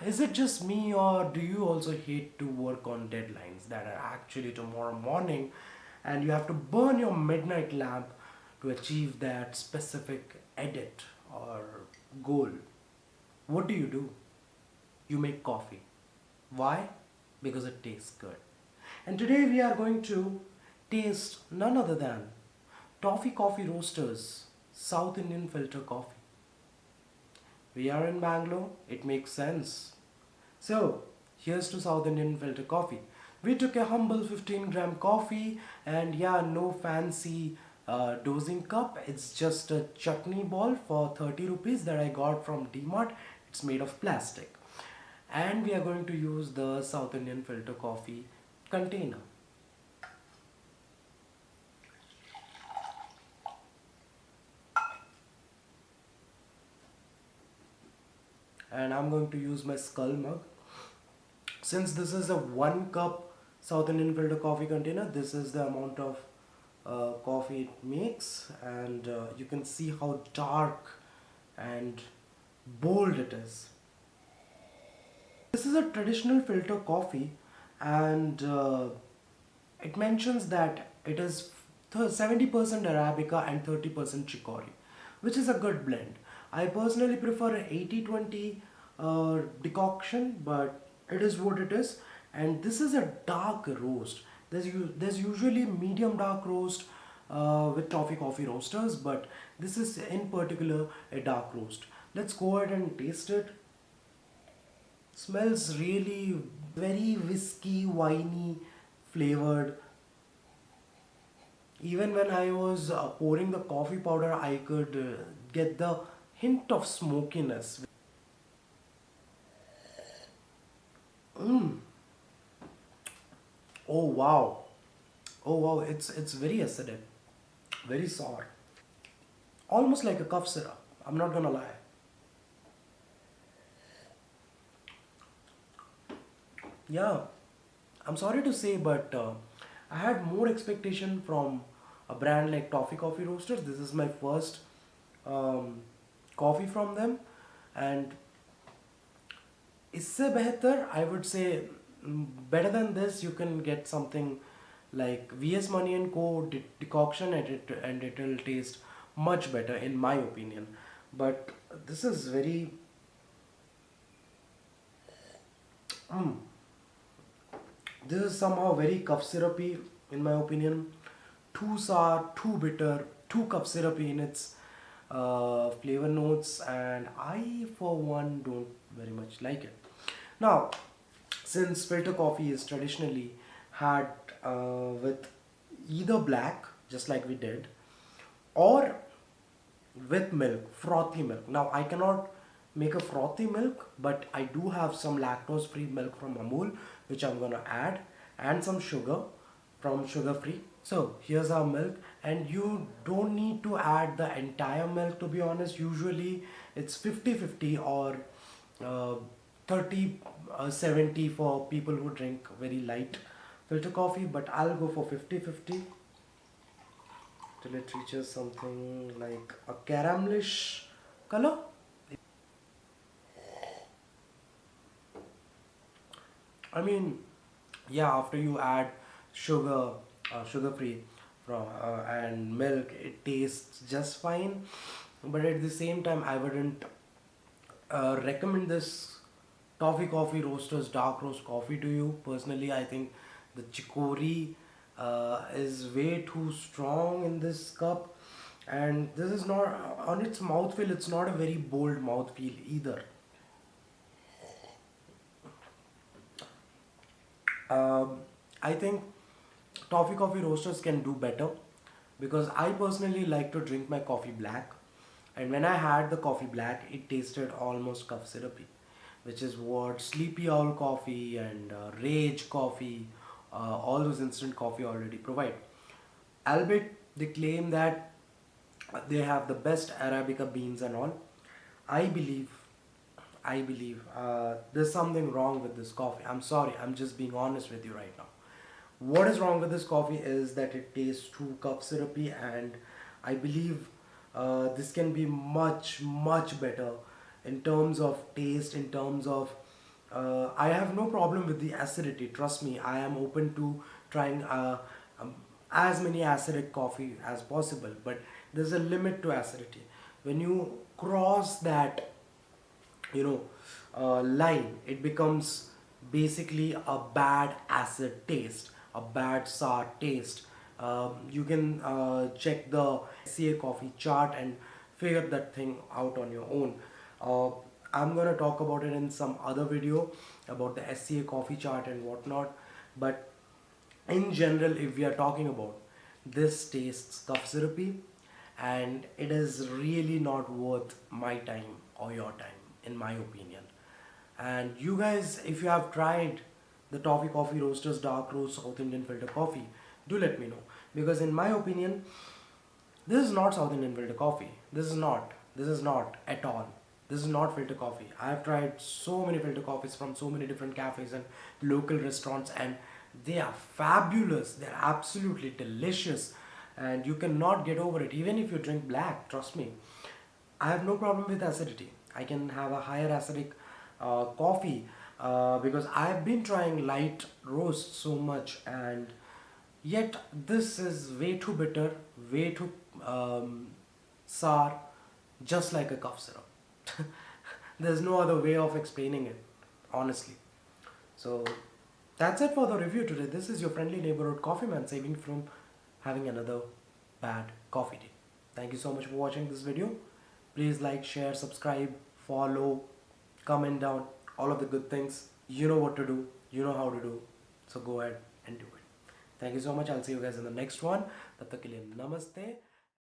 Is it just me, or do you also hate to work on deadlines that are actually tomorrow morning and you have to burn your midnight lamp to achieve that specific edit or goal? What do you do? You make coffee. Why? Because it tastes good. And today we are going to taste none other than Toffee Coffee Roasters South Indian Filter Coffee. We are in Bangalore, it makes sense. So, here's to South Indian Filter Coffee. We took a humble 15-gram coffee, and yeah, no fancy dosing cup. It's just a chutney ball for 30 rupees that I got from DMart. It's made of plastic. And we are going to use the South Indian Filter Coffee container. And I'm going to use my skull mug. Since this is a 1 cup South Indian filter coffee container, this is the amount of coffee it makes, and you can see how dark and bold it is. This is a traditional filter coffee, and it mentions that it is 70% Arabica and 30% Chicory, which is a good blend. I personally prefer an 80-20 decoction, but it is what it is. And this is a dark roast. There's usually medium dark roast with toffee coffee roasters, but this is in particular a dark roast. Let's go ahead and taste it. Smells really very whiskey, winey flavored. Even when I was pouring the coffee powder, I could get the hint of smokiness. Mm. Oh wow. Oh wow, it's very acidic, very sour. Almost like a cough syrup. I'm not gonna lie. Yeah, I'm sorry to say, but I had more expectation from a brand like Toffee Coffee Roasters. This is my first um, coffee from them, and इससे बेहतर I would say better than this you can get something like VS Money and Co decoction, and it will taste much better in my opinion. But this is very mm, this is somehow very cough syrupy in my opinion. Too sour, too bitter, too cough syrupy in its flavor notes, and I for one don't very much like it. Now, since filter coffee is traditionally had with either black, just like we did, or with milk, frothy milk. Now, I cannot make a frothy milk, but I do have some lactose free milk from Amul, which I'm gonna add, and some sugar from sugar free. So, here's our milk, and you don't need to add the entire milk, to be honest. Usually, it's 50-50 or uh, 30 70 for people who drink very light filter coffee, but I'll go for 50-50 till it reaches something like a caramelish color. I mean, yeah, after you add sugar, sugar free from and milk, it tastes just fine. But at the same time, I wouldn't recommend this Toffee Coffee Roasters Dark Roast Coffee to you. Personally, I think the chicory is way too strong in this cup, and this is not on its mouthfeel. It's not a very bold mouthfeel either. I think Toffee Coffee Roasters can do better because I personally like to drink my coffee black, and when I had the coffee black, it tasted almost cough syrupy, which is what Sleepy Owl Coffee and Rage Coffee, all those instant coffee already provide. Albeit they claim that they have the best Arabica beans and all. I believe, I believe there's something wrong with this coffee. I'm sorry, I'm just being honest with you right now. What is wrong with this coffee is that it tastes too cup syrupy, and I believe this can be much better in terms of taste, in terms of I have no problem with the acidity. Trust me, I am open to trying um, as many acidic coffee as possible. But there's a limit to acidity. When you cross that, line, it becomes basically a bad acid taste, a bad sour taste. You can check the SCA coffee chart and figure that thing out on your own. uh, I'm gonna talk about it in some other video about the SCA coffee chart and whatnot. But in general, if we are talking about, this tastes cough syrupy, and it is really not worth my time or your time, in my opinion. And you guys, if you have tried the Toffee Coffee Roasters Dark Roast South Indian Filter Coffee, do let me know, because in my opinion, this is not South Indian filter coffee. This is not. This is not at all. This is not filter coffee. I have tried so many filter coffees from so many different cafes and local restaurants, and they are fabulous. They're absolutely delicious, and you cannot get over it. Even if you drink black, trust me, I have no problem with acidity. I can have a higher acidic coffee because I have been trying light roast so much, and yet this is way too bitter, way too sour, just like a cough syrup. There's no other way of explaining it, honestly. So that's it for the review today. This is your friendly neighborhood coffee man saving from having another bad coffee day. Thank you so much for watching this video. Please like, share, subscribe, follow, comment down, all of the good things. You know what to do, you know how to do. So go ahead and do it. Thank you so much. I'll see you guys in the next one. Tab tak ke liye namaste.